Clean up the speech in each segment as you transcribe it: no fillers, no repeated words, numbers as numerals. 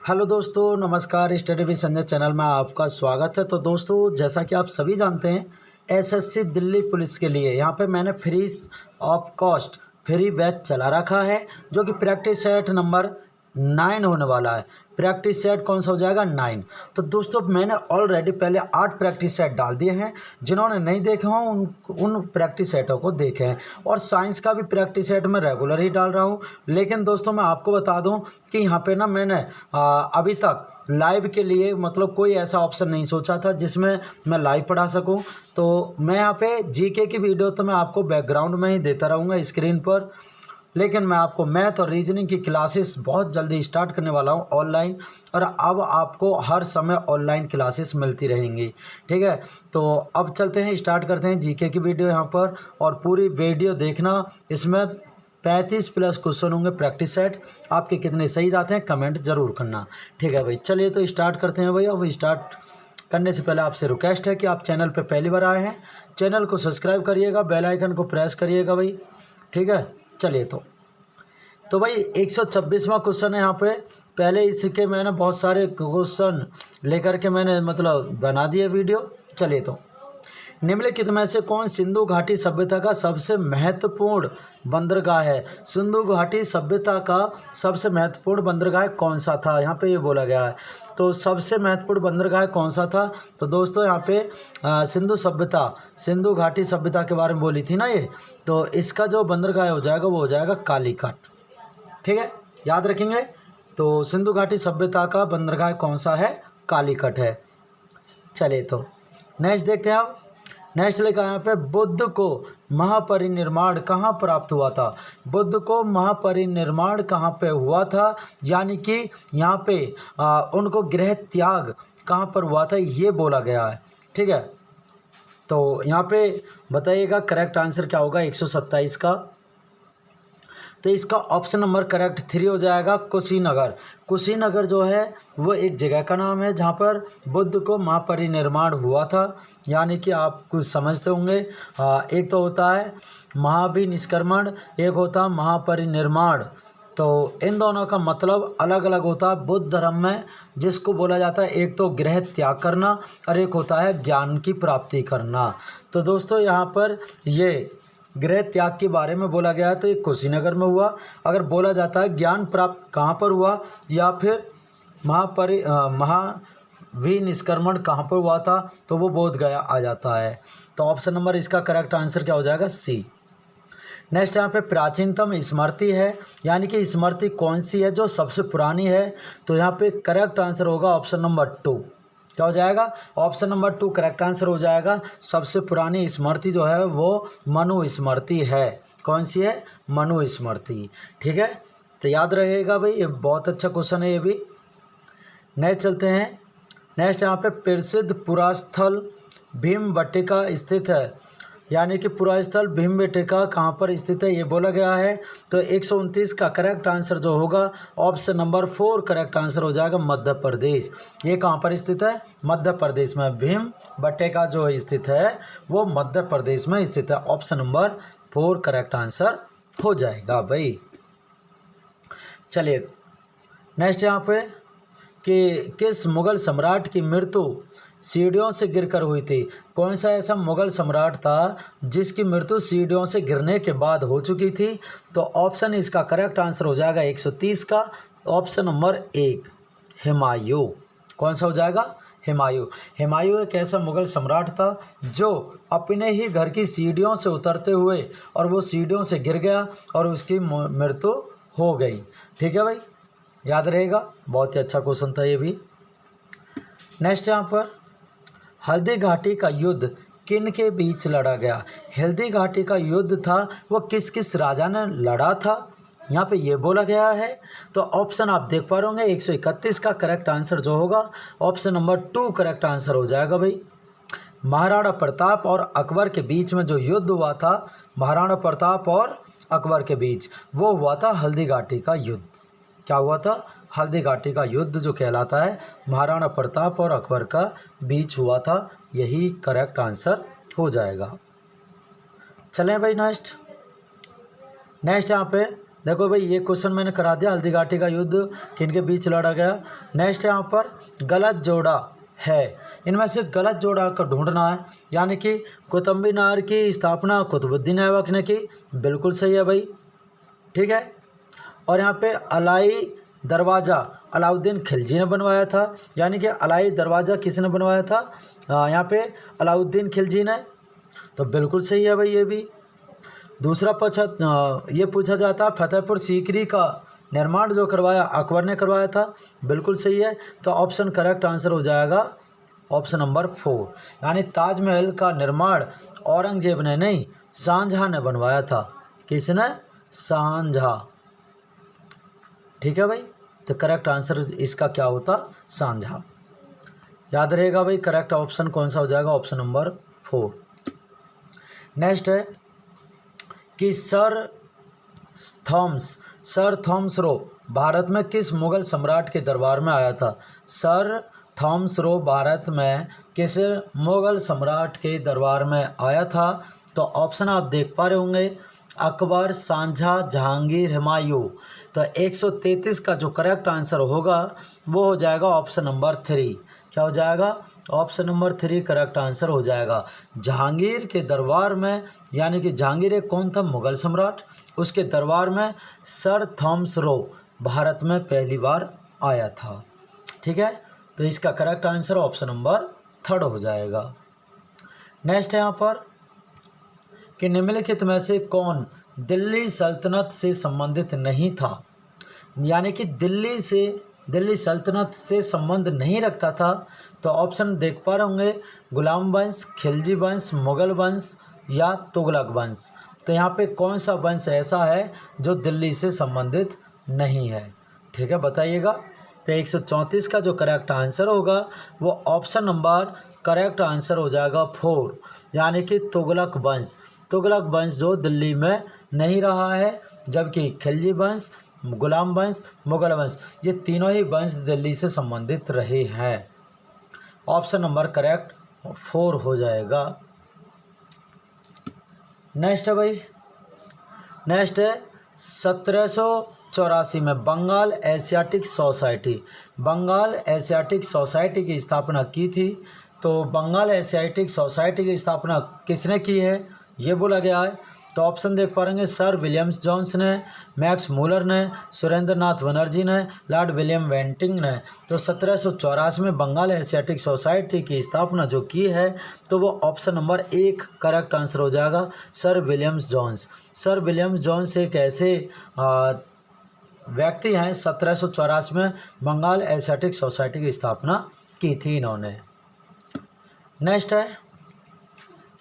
Hello दोस्तों, नमस्कार। Study with Sanjay channel में आपका स्वागत है। तो दोस्तों, जैसा कि आप सभी जानते हैं, एसएससी दिल्ली पुलिस के लिए यहाँ पे मैंने free of cost free batch चला रखा है, जो कि प्रैक्टिस सेट नंबर 9 होने वाला है। प्रैक्टिस सेट कौन सा हो जाएगा? 9। तो दोस्तों, मैंने ऑलरेडी पहले 8 प्रैक्टिस सेट डाल दिए हैं। जिन्होंने नहीं देखे हों उन प्रैक्टिस सेटों को देखें। और साइंस का भी प्रैक्टिस सेट मैं रेगुलर ही डाल रहा हूँ। लेकिन दोस्तों, मैं आपको बता दूं कि यहाँ पे ना मैंने अभी तक लाइव के लिए मतलब कोई ऐसा ऑप्शन नहीं सोचा था जिसमें मैं लाइव पढ़ा सकूं। तो मैं यहाँ पे जीके की वीडियो तो मैं आपको बैकग्राउंड में ही देता रहूँगा स्क्रीन पर। लेकिन मैं आपको मैथ और रीजनिंग की क्लासेस बहुत जल्दी स्टार्ट करने वाला हूं ऑनलाइन। और अब आपको हर समय ऑनलाइन क्लासेस मिलती रहेंगी, ठीक है। तो अब चलते हैं, स्टार्ट करते हैं जीके की वीडियो यहाँ पर। और पूरी वीडियो देखना। इसमें 35 प्लस क्वेश्चन होंगे प्रैक्टिस सेट। आपके कितने सही जाते हैं कमेंट ज़रूर करना, ठीक है भाई। चलिए तो स्टार्ट करते हैं भाई। अब स्टार्ट करने से पहले आपसे रिक्वेस्ट है कि आप चैनल पर पहली बार आए हैं, चैनल को सब्सक्राइब करिएगा, बेल आइकन को प्रेस करिएगा भाई, ठीक है। चलिए तो भाई 126वां क्वेश्चन है यहाँ पे। पहले इसके मैंने बहुत सारे क्वेश्चन लेकर के मैंने मतलब बना दिए वीडियो। चलिए तो, निम्नलिखित में से कौन सिंधु घाटी सभ्यता का सबसे महत्वपूर्ण बंदरगाह है? सिंधु घाटी सभ्यता का सबसे महत्वपूर्ण बंदरगाह कौन सा था? यहाँ पे ये बोला गया है। तो सबसे महत्वपूर्ण बंदरगाह कौन सा था? तो दोस्तों, यहाँ पे सिंधु घाटी सभ्यता के बारे में बोली थी ना ये। तो इसका जो बंदरगाह हो जाएगा वो हो जाएगा कालीकट, ठीक है, याद रखेंगे। तो सिंधु घाटी सभ्यता का बंदरगाह कौन सा है? कालीकट है। चलिए तो नेक्स्ट देखते हैं। आप नेक्स्ट लिखा है यहाँ पे, बुद्ध को महापरिनिर्वाण कहाँ प्राप्त हुआ था? बुद्ध को महापरिनिर्वाण कहाँ पे हुआ था? यानी कि यहाँ पे उनको गृह त्याग कहाँ पर हुआ था, ये बोला गया है, ठीक है। तो यहाँ पे बताइएगा करेक्ट आंसर क्या होगा 127 का। तो इसका ऑप्शन नंबर करेक्ट 3 हो जाएगा, कुशीनगर। कुशीनगर जो है वो एक जगह का नाम है जहाँ पर बुद्ध को महापरिनिर्वाण हुआ था। यानी कि आप कुछ समझते होंगे, एक तो होता है महाविनिष्क्रमण, एक होता है महापरिनिर्वाण। तो इन दोनों का मतलब अलग अलग होता है बुद्ध धर्म में, जिसको बोला जाता है एक तो गृह त्याग करना और एक होता है ज्ञान की प्राप्ति करना। तो दोस्तों, यहाँ पर ये गृह त्याग के बारे में बोला गया है, तो ये कुशीनगर में हुआ। अगर बोला जाता है ज्ञान प्राप्त कहाँ पर हुआ या फिर महाविनिष्क्रमण कहाँ पर हुआ था, तो वो बोध गया आ जाता है। तो ऑप्शन नंबर इसका करेक्ट आंसर क्या हो जाएगा? सी। नेक्स्ट यहाँ पे प्राचीनतम स्मृति है, यानी कि स्मृति कौन सी है जो सबसे पुरानी है? तो यहाँ पे करेक्ट आंसर होगा ऑप्शन नंबर 2। क्या हो जाएगा? ऑप्शन नंबर 2 करेक्ट आंसर हो जाएगा। सबसे पुरानी स्मृति जो है वो मनु स्मृति है। कौन सी है? मनु स्मृति, ठीक है। तो याद रहेगा भाई, ये बहुत अच्छा क्वेश्चन है ये भी। नेक्स्ट चलते हैं। नेक्स्ट यहाँ पे प्रसिद्ध पुरास्थल भीमबेटका स्थित है, यानी कि पुरास्थल भीमबेटका कहाँ पर स्थित है, ये बोला गया है। तो 129 का करेक्ट आंसर जो होगा ऑप्शन नंबर 4 करेक्ट आंसर हो जाएगा, मध्य प्रदेश। ये कहाँ पर स्थित है? मध्य प्रदेश में। भीमबेटका जो स्थित है वो मध्य प्रदेश में स्थित है। ऑप्शन नंबर 4 करेक्ट आंसर हो जाएगा भाई। चलिए नेक्स्ट यहाँ पे कि किस मुगल सम्राट की मृत्यु सीढ़ियों से गिरकर हुई थी? कौन सा ऐसा मुगल सम्राट था जिसकी मृत्यु सीढ़ियों से गिरने के बाद हो चुकी थी? तो ऑप्शन इसका करेक्ट आंसर हो जाएगा 130 का, ऑप्शन नंबर 1 हुमायूं। कौन सा हो जाएगा? हुमायूं। हुमायूं एक ऐसा मुगल सम्राट था जो अपने ही घर की सीढ़ियों से उतरते हुए और वो सीढ़ियों से गिर गया और उसकी मृत्यु हो गई, ठीक है भाई, याद रहेगा। बहुत ही अच्छा क्वेश्चन था ये भी। नेक्स्ट यहाँ पर, हल्दी घाटी का युद्ध किन के बीच लड़ा गया? हल्दी घाटी का युद्ध था वो किस किस राजा ने लड़ा था, यहाँ पे ये बोला गया है। तो ऑप्शन आप देख पा रहे होंगे 131 का करेक्ट आंसर जो होगा ऑप्शन नंबर 2 करेक्ट आंसर हो जाएगा भाई। महाराणा प्रताप और अकबर के बीच में जो युद्ध हुआ था, महाराणा प्रताप और अकबर के बीच, वो हुआ था हल्दी घाटी का युद्ध। क्या हुआ था? हल्दी घाटी का युद्ध जो कहलाता है महाराणा प्रताप और अकबर का बीच हुआ था। यही करेक्ट आंसर हो जाएगा। चलें भाई नेक्स्ट यहाँ पे देखो भाई ये क्वेश्चन मैंने करा दिया, हल्दी घाटी का युद्ध किनके बीच लड़ा गया। नेक्स्ट यहाँ पर गलत जोड़ा है, इनमें से गलत जोड़ा का ढूंढना है। यानी कि कुतुब मीनार की स्थापना कुतुबुद्दीन ऐबक ने की, बिल्कुल सही है भाई, ठीक है। और यहाँ पे अलाई दरवाज़ा अलाउद्दीन खिलजी ने बनवाया था, यानी कि अलाई दरवाज़ा किसने बनवाया था, यहाँ पे अलाउद्दीन खिलजी ने, तो बिल्कुल सही है भाई ये भी। दूसरा ये पूछा जाता है फतेहपुर सीकरी का निर्माण जो करवाया अकबर ने करवाया था, बिल्कुल सही है। तो ऑप्शन करेक्ट आंसर हो जाएगा ऑप्शन नंबर 4, यानी ताजमहल का निर्माण औरंगजेब ने नहीं शाहजहां ने बनवाया था। किसने? शाहजहां, ठीक है भाई। तो करेक्ट आंसर इसका क्या होता? शाहजहां। याद रहेगा भाई, करेक्ट ऑप्शन कौन सा हो जाएगा? Option number 4। नेक्स्ट है कि सर थॉमस रो भारत में किस मुगल सम्राट के दरबार में आया था? सर थॉमस रो भारत में किस मुगल सम्राट के दरबार में आया था? तो ऑप्शन आप देख पा रहे होंगे, अकबर, शाहजहां, जहांगीर, हुमायूं। तो 133 का जो करेक्ट आंसर होगा वो हो जाएगा ऑप्शन नंबर 3। क्या हो जाएगा? ऑप्शन नंबर 3 करेक्ट आंसर हो जाएगा। जहांगीर के दरबार में, यानी कि जहांगीर एक कौन था? मुगल सम्राट, उसके दरबार में सर थॉमस रो भारत में पहली बार आया था, ठीक है। तो इसका करेक्ट आंसर ऑप्शन नंबर 3 हो जाएगा। नेक्स्ट है यहाँ पर कि निम्नलिखित में से कौन दिल्ली सल्तनत से संबंधित नहीं था? यानी कि दिल्ली सल्तनत से संबंध नहीं रखता था। तो ऑप्शन देख पा रहे होंगे, गुलाम वंश, खिलजी वंश, मुगल वंश या तुगलक वंश। तो यहाँ पे कौन सा वंश ऐसा है जो दिल्ली से संबंधित नहीं है? ठीक है, बताइएगा। तो 134 का जो करेक्ट आंसर होगा वो ऑप्शन नंबर करेक्ट आंसर हो जाएगा 4, यानी कि तुगलक वंश। तुगलक वंश जो दिल्ली में नहीं रहा है, जबकि खिलजी वंश, गुलाम वंश, मुगल वंश, ये तीनों ही वंश दिल्ली से संबंधित रहे हैं। ऑप्शन नंबर करेक्ट 4 हो जाएगा। नेक्स्ट है भाई, नेक्स्ट है 1784 में बंगाल एशियाटिक सोसाइटी की स्थापना की थी। तो बंगाल एशियाटिक सोसाइटी की स्थापना किसने की है ये बोला गया है। तो ऑप्शन देख पा रहे हैं, सर विलियम्स जोन्स ने, मैक्स मूलर ने, सुरेंद्र नाथ बनर्जी ने, लॉर्ड विलियम वेंटिंग ने। तो 1784 में बंगाल एशियाटिक सोसाइटी की स्थापना जो की है तो वो ऑप्शन नंबर 1 करेक्ट आंसर हो जाएगा, sir Williams Jones. Sir Williams Jones एक ऐसे व्यक्ति हैं 1784 में बंगाल एशियाटिक सोसाइटी की स्थापना की थी इन्होंने। नेक्स्ट है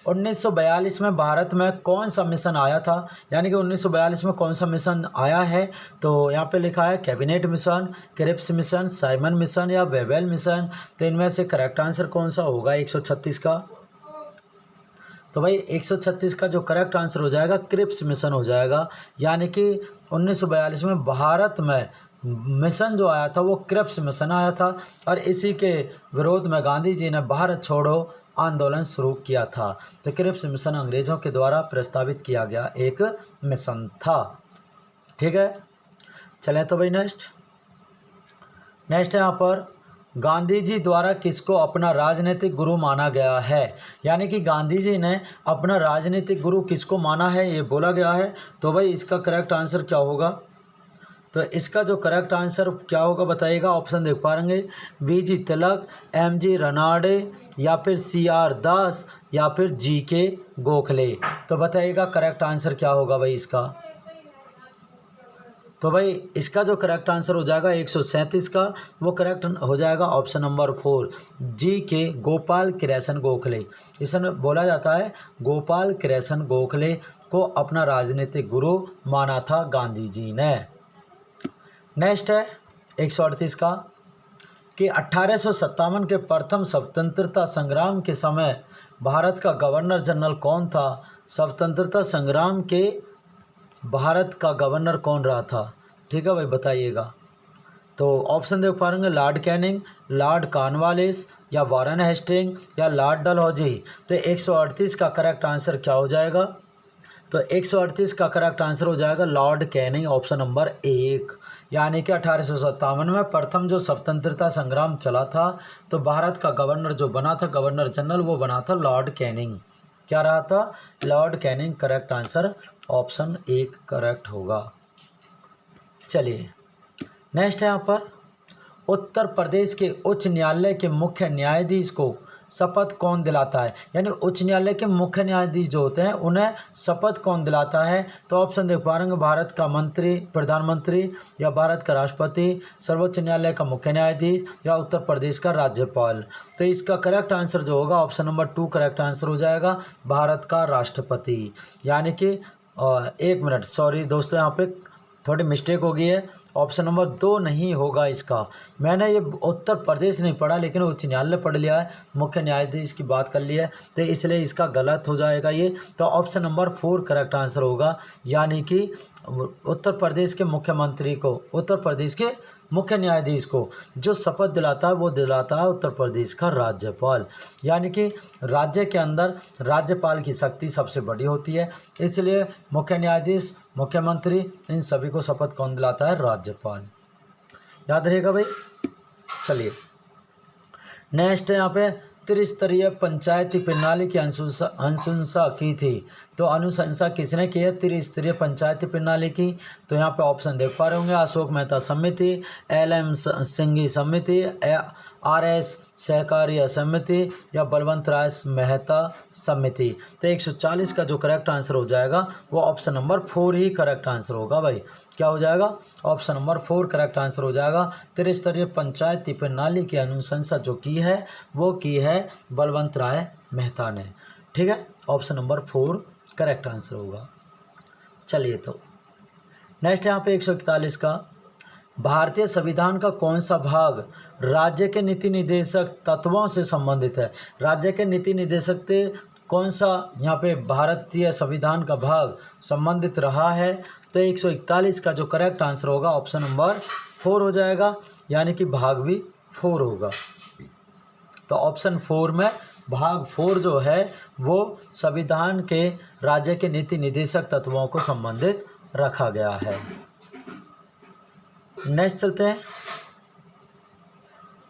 1942 में भारत में कौन सा मिशन आया था? यानी कि 1942 में कौन सा मिशन आया है? तो यहाँ पे लिखा है cabinet mission, Cripps mission, Simon mission या वेवेल मिशन। तो इनमें से करेक्ट आंसर कौन सा होगा 136 का? तो भाई 136 का जो करेक्ट आंसर हो जाएगा क्रिप्स मिशन हो जाएगा। यानी कि 1942 में भारत में मिशन जो आया था वो क्रिप्स मिशन आया था, और इसी के विरोध में गांधी जी ने भारत छोड़ो आंदोलन शुरू किया था। तो क्रिप्स मिशन अंग्रेज़ों के द्वारा प्रस्तावित किया गया एक मिशन था, ठीक है। चलें तो भाई नेक्स्ट है यहाँ पर गांधी जी द्वारा किसको अपना राजनीतिक गुरु माना गया है? यानी कि गांधी जी ने अपना राजनीतिक गुरु किसको माना है ये बोला गया है। तो भाई इसका करेक्ट आंसर क्या होगा? तो इसका जो करेक्ट आंसर क्या होगा बताइएगा। ऑप्शन देख पाएंगे, वीजी तिलक, एमजी रनाडे या फिर सीआर दास या फिर जीके गोखले। तो बताइएगा करेक्ट आंसर क्या होगा भाई इसका। तो भाई इसका जो करेक्ट आंसर हो जाएगा 137 का, वो करेक्ट हो जाएगा option number 4, GK Gopal Krishna Gokhale. इसमें बोला जाता है गोपाल कृष्ण गोखले को अपना राजनीतिक गुरु माना था गांधी जी ने। नेक्स्ट है 138 का कि 1857 के प्रथम स्वतंत्रता संग्राम के समय भारत का गवर्नर जनरल कौन था? स्वतंत्रता संग्राम के भारत का गवर्नर कौन रहा था? ठीक है भाई बताइएगा। तो ऑप्शन देख पा रहे लॉर्ड कैनिंग, लॉर्ड कॉर्नवालिस या वारन हेस्टिंग या लॉर्ड डलहौजी। तो 138 का करेक्ट आंसर क्या हो जाएगा? तो 138 का करेक्ट आंसर हो जाएगा लॉर्ड कैनिंग, ऑप्शन नंबर 1। यानी कि 1857 में प्रथम जो स्वतंत्रता संग्राम चला था तो भारत का गवर्नर जो बना था, गवर्नर जनरल, वो बना था लॉर्ड कैनिंग। क्या रहा था? Lord Canning. Correct answer option 1 correct होगा। चलिए नेक्स्ट है यहाँ पर, उत्तर प्रदेश के उच्च न्यायालय के मुख्य न्यायाधीश को शपथ कौन दिलाता है? यानी उच्च न्यायालय के मुख्य न्यायाधीश जो होते हैं उन्हें शपथ कौन दिलाता है? तो ऑप्शन देख पा रहे हैं, भारत का मंत्री, प्रधानमंत्री, या भारत का राष्ट्रपति, सर्वोच्च न्यायालय का मुख्य न्यायाधीश, या उत्तर प्रदेश का राज्यपाल। तो इसका करेक्ट आंसर जो होगा ऑप्शन नंबर 2 करेक्ट आंसर हो जाएगा, भारत का राष्ट्रपति। यानी कि 1 मिनट, सॉरी दोस्तों, यहाँ पे थोड़ी मिस्टेक हो गई है, ऑप्शन नंबर 2 नहीं होगा इसका। मैंने ये उत्तर प्रदेश नहीं पढ़ा लेकिन उच्च न्यायालय पढ़ लिया है, मुख्य न्यायाधीश की बात कर ली है, तो इसलिए इसका गलत हो जाएगा ये। तो ऑप्शन नंबर 4 करेक्ट आंसर होगा। यानी कि उत्तर प्रदेश के मुख्यमंत्री को, उत्तर प्रदेश के मुख्य न्यायाधीश को जो शपथ दिलाता है वो दिलाता है उत्तर प्रदेश का राज्यपाल। यानी कि राज्य के अंदर राज्यपाल की शक्ति सबसे बड़ी होती है, इसलिए मुख्य न्यायाधीश, मुख्यमंत्री, इन सभी को शपथ कौन दिलाता है? राज्यपाल। याद रहेगा भाई। चलिए नेक्स्ट है यहाँ पे, त्रिस्तरीय पंचायती प्रणाली की अनुशंसा की थी। तो अनुशंसा किसने की है त्रिस्तरीय पंचायती प्रणाली की? तो यहाँ पे ऑप्शन देख पा रहे होंगे, अशोक मेहता समिति, LM सिंघी समिति, RS सहकारिया समिति, या बलवंत राय मेहता समिति। तो 140 का जो करेक्ट आंसर हो जाएगा वो ऑप्शन नंबर 4 ही करेक्ट आंसर होगा भाई। क्या हो जाएगा? ऑप्शन नंबर 4 करेक्ट आंसर हो जाएगा। त्रिस्तरीय पंचायती प्रणाली की अनुशंसा जो की है वो की है बलवंत राय मेहता ने। ठीक है, ऑप्शन नंबर 4 करेक्ट आंसर होगा। चलिए तो नेक्स्ट यहाँ पे 141 का, भारतीय संविधान का कौन सा भाग राज्य के नीति निर्देशक तत्वों से संबंधित है? राज्य के नीति निर्देशक से कौन सा यहाँ पे भारतीय संविधान का भाग संबंधित रहा है? तो 141 का जो करेक्ट आंसर होगा ऑप्शन नंबर 4 हो जाएगा। यानी कि भाग भी 4 होगा। तो ऑप्शन 4 में भाग 4 जो है वो संविधान के राज्य के नीति निर्देशक तत्वों को संबंधित रखा गया है। नेक्स्ट चलते हैं,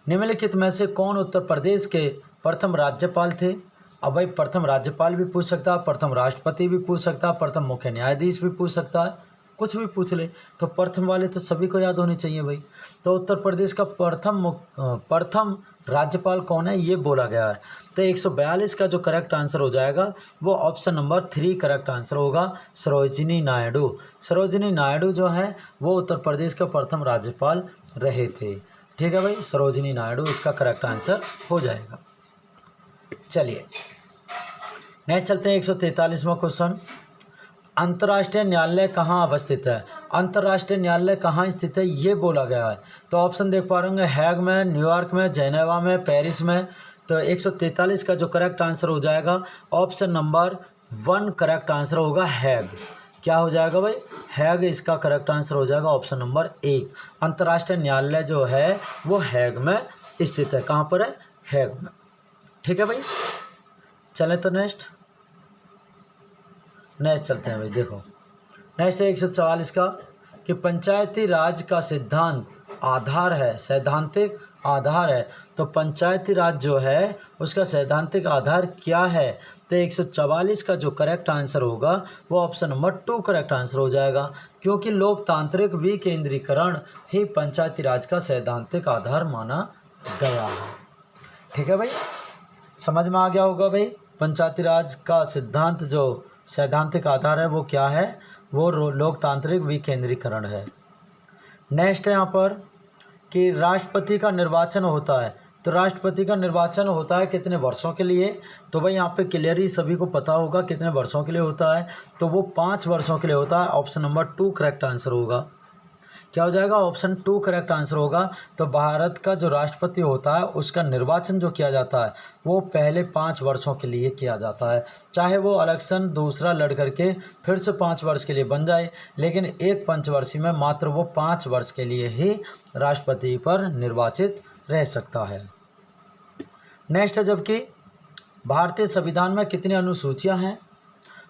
निम्नलिखित में से कौन उत्तर प्रदेश के प्रथम राज्यपाल थे? अब भाई प्रथम राज्यपाल भी पूछ सकता है, प्रथम राष्ट्रपति भी पूछ सकता है, प्रथम मुख्य न्यायाधीश भी पूछ सकता है, कुछ भी पूछ ले। तो प्रथम वाले तो सभी को याद होने चाहिए भाई। तो उत्तर प्रदेश का प्रथम राज्यपाल कौन है ये बोला गया है। तो 142 का जो करेक्ट आंसर हो जाएगा वो ऑप्शन नंबर 3 करेक्ट आंसर होगा, सरोजिनी नायडू। सरोजिनी नायडू जो है वो उत्तर प्रदेश के प्रथम राज्यपाल रहे थे। ठीक है भाई, सरोजिनी नायडू इसका करेक्ट आंसर हो जाएगा। चलिए नेक्स्ट चलते हैं 143वां क्वेश्चन, अंतर्राष्ट्रीय न्यायालय कहाँ अवस्थित है? अंतर्राष्ट्रीय न्यायालय कहाँ स्थित है ये बोला गया है। तो ऑप्शन देख पा रहे होंगे, हैग में, न्यूयॉर्क में, जेनेवा में, पेरिस में। तो 143 का जो करेक्ट आंसर हो जाएगा ऑप्शन नंबर 1 करेक्ट आंसर होगा, हैग। क्या हो जाएगा भाई? हैग इसका करेक्ट आंसर हो जाएगा ऑप्शन नंबर 1। अंतर्राष्ट्रीय न्यायालय जो है वो हैग में स्थित है। कहाँ पर है? हैग में। ठीक है भाई, चलें तो नेक्स्ट चलते हैं भाई। देखो नेक्स्ट है 144 का, कि पंचायती राज का सिद्धांत आधार है, सैद्धांतिक आधार है। तो पंचायती राज जो है उसका सैद्धांतिक आधार क्या है? तो 144 का जो करेक्ट आंसर होगा वो ऑप्शन नंबर 2 करेक्ट आंसर हो जाएगा, क्योंकि लोकतांत्रिक विकेंद्रीकरण ही पंचायती राज का सैद्धांतिक आधार माना गया है। ठीक है भाई, समझ में आ गया होगा भाई। पंचायती राज का सिद्धांत जो सैद्धांतिक आधार है वो क्या है? वो लोकतांत्रिक विकेंद्रीकरण है। नेक्स्ट है यहाँ पर कि राष्ट्रपति का निर्वाचन होता है। तो राष्ट्रपति का निर्वाचन होता है कितने वर्षों के लिए? तो भाई यहाँ पे क्लियरली सभी को पता होगा कितने वर्षों के लिए होता है। तो वो 5 वर्षों के लिए होता है। ऑप्शन नंबर 2 करेक्ट आंसर होगा। क्या हो जाएगा? ऑप्शन 2 करेक्ट आंसर होगा। तो भारत का जो राष्ट्रपति होता है उसका निर्वाचन जो किया जाता है वो पहले 5 वर्षों के लिए किया जाता है। चाहे वो इलेक्शन दूसरा लड़ करके फिर से 5 वर्ष के लिए बन जाए, लेकिन एक पंचवर्षीय में मात्र वो 5 वर्ष के लिए ही राष्ट्रपति पर निर्वाचित रह सकता है। नेक्स्ट है, जबकि भारतीय संविधान में कितनी अनुसूचियाँ हैं?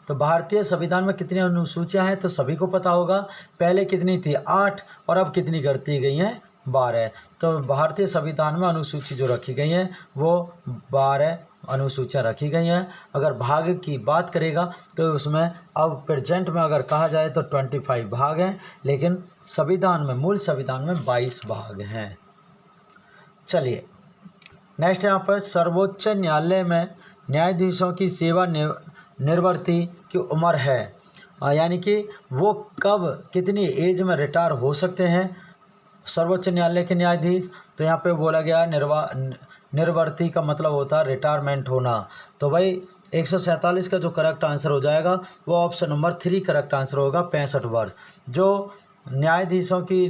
तो भारतीय संविधान में कितनी अनुसूचियां हैं तो सभी को पता होगा। पहले कितनी थी 8 और अब कितनी कर दी गई हैं 12। तो भारतीय संविधान में अनुसूची जो रखी गई हैं वो 12 अनुसूचियाँ रखी गई हैं। अगर भाग की बात करेगा तो उसमें अब प्रेजेंट में अगर कहा जाए तो 25 भाग हैं, लेकिन संविधान में मूल संविधान में 22 भाग हैं। चलिए नेक्स्ट यहाँ पर सर्वोच्च न्यायालय में न्यायाधीशों की सेवा निवृत्ति की उम्र है, यानी कि वो कब कितनी एज में रिटायर हो सकते हैं सर्वोच्च न्यायालय के न्यायाधीश। तो यहाँ पे बोला गया निवृत्ति का मतलब होता है रिटायरमेंट होना। तो भाई 147 का जो करेक्ट आंसर हो जाएगा वो ऑप्शन नंबर 3 करेक्ट आंसर होगा, 65 वर्ष। जो न्यायाधीशों की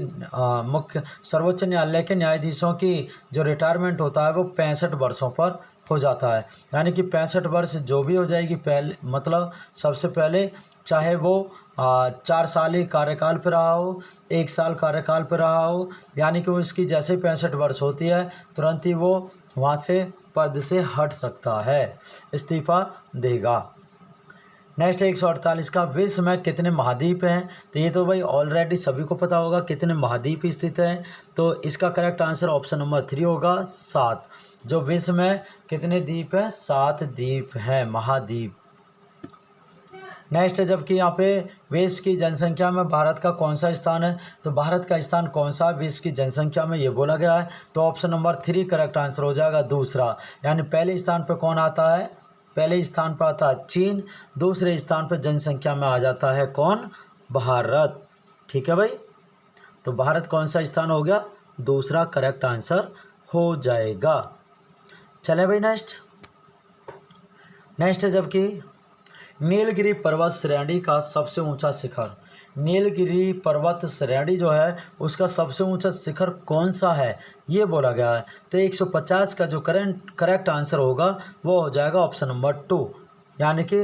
मुख्य सर्वोच्च न्यायालय के न्यायाधीशों की जो रिटायरमेंट होता है वो 65 वर्षों पर हो जाता है, यानी कि 65 वर्ष जो भी हो जाएगी पहले मतलब सबसे पहले चाहे वो 4 साल ही कार्यकाल पर रहा हो, 1 साल कार्यकाल पर रहा हो, यानी कि उसकी जैसे 65 वर्ष होती है तुरंत ही वो वहाँ से पद से हट सकता है, इस्तीफा देगा। नेक्स्ट 148 का विश्व में कितने महाद्वीप हैं। तो ये तो भाई ऑलरेडी सभी को पता होगा कितने महाद्वीप स्थित हैं। तो इसका करेक्ट आंसर ऑप्शन नंबर 3 होगा, 7। जो विश्व में कितने द्वीप हैं, 7 द्वीप हैं, महाद्वीप। नेक्स्ट है जबकि यहाँ पे विश्व की जनसंख्या में भारत का कौन सा स्थान है। तो भारत का स्थान कौन सा विश्व की जनसंख्या में ये बोला गया है। तो ऑप्शन नंबर 3 करेक्ट आंसर हो जाएगा, दूसरा। यानी पहले स्थान पे कौन आता है, पहले स्थान पर आता है चीन, दूसरे स्थान पर जनसंख्या में आ जाता है कौन, भारत। ठीक है भाई, तो भारत कौन सा स्थान हो गया, दूसरा करेक्ट आंसर हो जाएगा। चले भाई नेक्स्ट है जबकि नीलगिरी पर्वत श्रेणी का सबसे ऊंचा शिखर, नीलगिरी पर्वत श्रेणी जो है उसका सबसे ऊंचा शिखर कौन सा है ये बोला गया है। तो 150 का जो करेक्ट आंसर होगा वो हो जाएगा ऑप्शन नंबर 2, यानी कि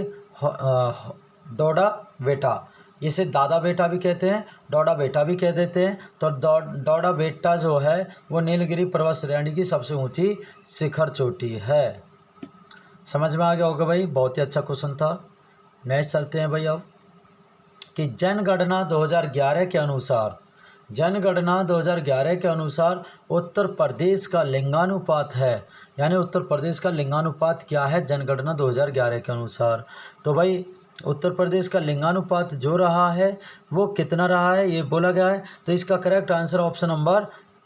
डोडा बेटा। इसे दादा बेटा भी कहते हैं, डोडा बेटा भी कह देते हैं। तो डोडा बेटा जो है वो नीलगिरी पर्वत श्रेणी की सबसे ऊंची शिखर चोटी है। समझ में आ गया होगा भाई, बहुत ही अच्छा क्वेश्चन था। नेक्स्ट चलते हैं भाई अब कि जनगणना 2011 के अनुसार, जनगणना 2011 के अनुसार उत्तर प्रदेश का लिंगानुपात है, यानी उत्तर प्रदेश का लिंगानुपात क्या है जनगणना 2011 के अनुसार। तो भाई उत्तर प्रदेश का लिंगानुपात जो रहा है वो कितना रहा है ये बोला गया है। तो इसका करेक्ट आंसर ऑप्शन नंबर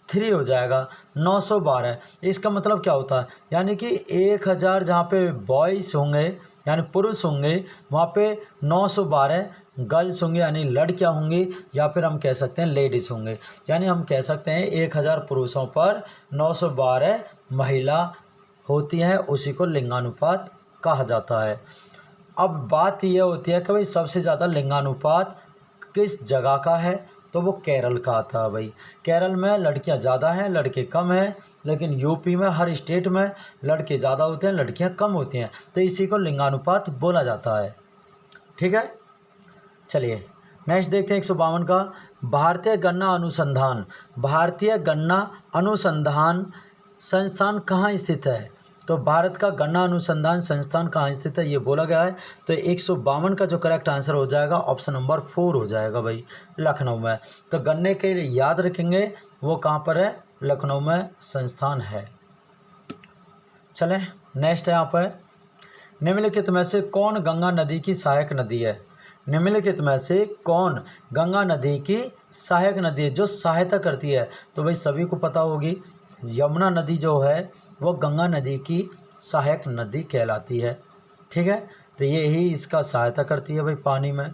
3 हो जाएगा, 912। इसका मतलब क्या होता है, यानी कि 1000 जहाँ पे बॉयज़ होंगे यानी पुरुष होंगे वहाँ पे 912 गर्ल्स होंगे यानी लड़कियाँ होंगी, या फिर हम कह सकते हैं लेडीज़ होंगे। यानी हम कह सकते हैं 1000 पुरुषों पर 912 महिला होती हैं, उसी को लिंगानुपात कहा जाता है। अब बात यह होती है कि भाई सबसे ज़्यादा लिंगानुपात किस जगह का है, तो वो केरल का था भाई। केरल में लड़कियां ज़्यादा हैं लड़के कम हैं, लेकिन यूपी में हर स्टेट में लड़के ज़्यादा होते हैं लड़कियां कम होती हैं, तो इसी को लिंगानुपात बोला जाता है। ठीक है, चलिए नेक्स्ट देखते हैं 152 का भारतीय गन्ना अनुसंधान, भारतीय गन्ना अनुसंधान संस्थान कहाँ स्थित है। तो भारत का गन्ना अनुसंधान संस्थान कहाँ स्थित है ये बोला गया है। तो 152 का जो करेक्ट आंसर हो जाएगा ऑप्शन नंबर 4 हो जाएगा भाई, लखनऊ में। तो गन्ने के लिए याद रखेंगे वो कहाँ पर है, लखनऊ में संस्थान है। चलें नेक्स्ट है यहाँ पर निम्नलिखित में से कौन गंगा नदी की सहायक नदी है। निम्नलिखित में से कौन गंगा नदी की सहायक नदी है, जो सहायता करती है। तो भाई सभी को पता होगी यमुना नदी जो है वो गंगा नदी की सहायक नदी कहलाती है। ठीक है, तो ये ही इसका सहायता करती है भाई पानी में।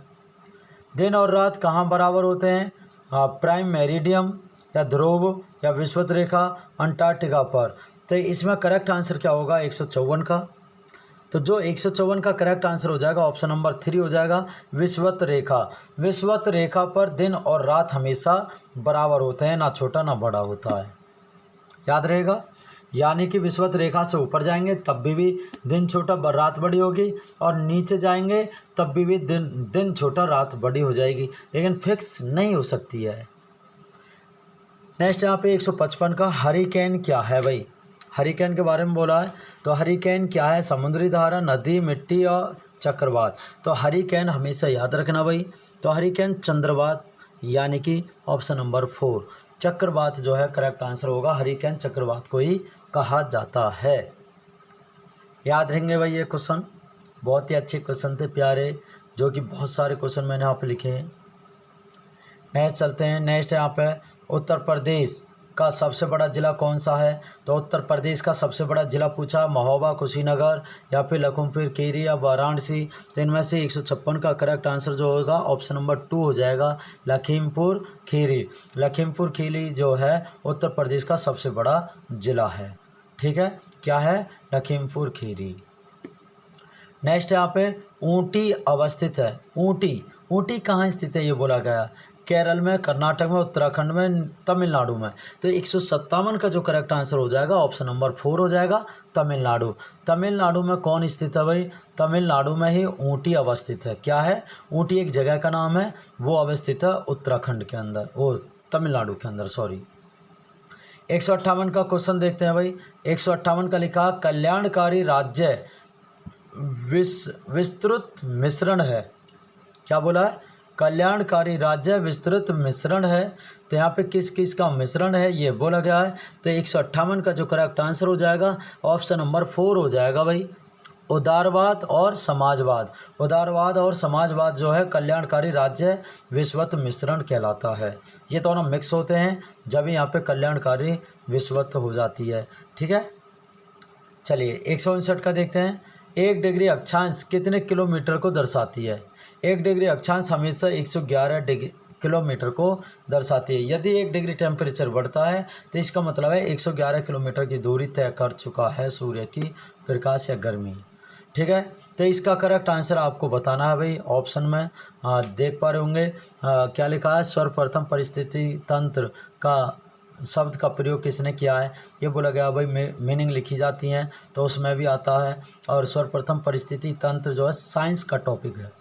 दिन और रात कहाँ बराबर होते हैं, प्राइम मेरिडियम या ध्रुव या विषुवत रेखा अंटार्कटिका पर। तो इसमें करेक्ट आंसर क्या होगा 154 का। तो जो 154 का करेक्ट आंसर हो जाएगा ऑप्शन नंबर 3 हो जाएगा, विषुवत रेखा। विषुवत रेखा पर दिन और रात हमेशा बराबर होते हैं, ना छोटा ना बड़ा होता है, याद रहेगा। यानी कि विषुवत रेखा से ऊपर जाएंगे तब भी दिन छोटा रात बड़ी होगी, और नीचे जाएंगे तब भी दिन छोटा रात बड़ी हो जाएगी, लेकिन फिक्स नहीं हो सकती है। नेक्स्ट यहाँ पे 155 का हरिकेन क्या है भाई, हरिकेन के बारे में बोला है। तो हरिकेन क्या है, समुद्री धारा, नदी, मिट्टी और चक्रवात। तो हरिकेन हमेशा याद रखना भाई। तो हरिकेन चंद्रवात, यानी कि ऑप्शन नंबर 4 चक्रवात जो है करेक्ट आंसर होगा। हरिकेन चक्रवात को ही कहा जाता है। याद रहेंगे भाई ये क्वेश्चन, बहुत ही अच्छे क्वेश्चन थे प्यारे, जो कि बहुत सारे क्वेश्चन मैंने यहाँ पे लिखे हैं। नेक्स्ट चलते हैं। नेक्स्ट यहाँ पे उत्तर प्रदेश का सबसे बड़ा ज़िला कौन सा है? तो उत्तर प्रदेश का सबसे बड़ा ज़िला पूछा, महोबा, कुशीनगर या फिर लखीमपुर खीरी या वाराणसी। तो इनमें से 156 का करेक्ट आंसर जो होगा ऑप्शन नंबर 2 हो जाएगा, लखीमपुर खीरी। लखीमपुर खीरी जो है उत्तर प्रदेश का सबसे बड़ा ज़िला है। ठीक है, क्या है? लखीमपुर खीरी। नेक्स्ट यहाँ पे ऊटी अवस्थित है। ऊटी कहाँ स्थित है ये बोला गया? केरल में, कर्नाटक में, उत्तराखंड में, तमिलनाडु में। तो 157 का जो करेक्ट आंसर हो जाएगा ऑप्शन नंबर 4 हो जाएगा, तमिलनाडु। तमिलनाडु में कौन स्थित है भाई? तमिलनाडु में ही ऊटी अवस्थित है। क्या है? ऊटी एक जगह का नाम है, वो अवस्थित है उत्तराखंड के अंदर, वो तमिलनाडु के अंदर, सॉरी। 158 का क्वेश्चन देखते हैं भाई। 158 का लिखा, कल्याणकारी राज्य विस्तृत मिश्रण है। क्या बोला है? कल्याणकारी राज्य विस्तृत मिश्रण है। तो यहाँ पे किस किस का मिश्रण है ये बोला गया है। तो 158 का जो करेक्ट आंसर हो जाएगा ऑप्शन नंबर 4 हो जाएगा भाई, उदारवाद और समाजवाद। उदारवाद और समाजवाद जो है कल्याणकारी राज्य विश्वत मिश्रण कहलाता है। ये दोनों मिक्स होते हैं जब यहाँ पे कल्याणकारी विश्वत हो जाती है। ठीक है, चलिए 159 का देखते हैं। 1 डिग्री अक्षांश कितने किलोमीटर को दर्शाती है? 1 डिग्री अक्षांश हमेशा 111 किलोमीटर को दर्शाती है। यदि 1 डिग्री टेम्परेचर बढ़ता है तो इसका मतलब है 111 किलोमीटर की दूरी तय कर चुका है सूर्य की प्रकाश या गर्मी। ठीक है, तो इसका करेक्ट आंसर आपको बताना है भाई। ऑप्शन में देख पा रहे होंगे क्या लिखा है, सर्वप्रथम परिस्थिति तंत्र का शब्द का प्रयोग किसने किया है? ये बोला गया भाई, मीनिंग लिखी जाती हैं तो उसमें भी आता है। और सर्वप्रथम परिस्थिति तंत्र जो है साइंस का टॉपिक है।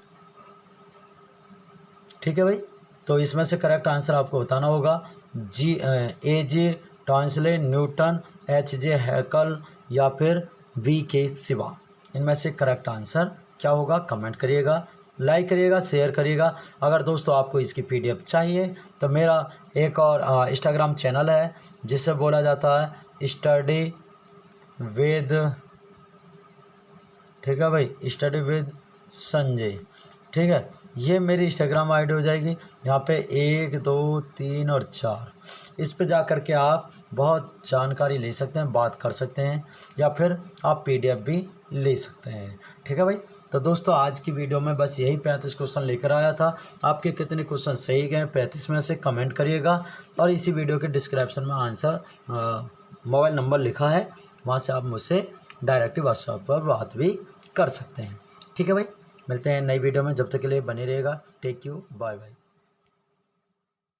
ठीक है भाई, तो इसमें से करेक्ट आंसर आपको बताना होगा। A.J. Tansley, Newton, H.J. हैकल या फिर V.K. शिवा। इनमें से करेक्ट आंसर क्या होगा? कमेंट करिएगा, लाइक करिएगा, शेयर करिएगा। अगर दोस्तों आपको इसकी PDF चाहिए तो मेरा एक और इंस्टाग्राम चैनल है जिसे बोला जाता है स्टडी विद, ठीक है भाई, स्टडी विद संजय। ठीक है, ये मेरी इंस्टाग्राम आईडी हो जाएगी। यहाँ पे 1, 2, 3 और 4, इस पे जा कर के आप बहुत जानकारी ले सकते हैं, बात कर सकते हैं या फिर आप PDF भी ले सकते हैं। ठीक है भाई, तो दोस्तों आज की वीडियो में बस यही 35 क्वेश्चन लेकर आया था। आपके कितने क्वेश्चन सही गए 35 में से कमेंट करिएगा। और इसी वीडियो के डिस्क्रिप्शन में आंसर मोबाइल नंबर लिखा है, वहाँ से आप मुझसे डायरेक्टली व्हाट्सएप पर बात भी कर सकते हैं। ठीक है भाई, मिलते हैं नई वीडियो में, जब तक के लिए बने रहिएगा। Take you, bye bye.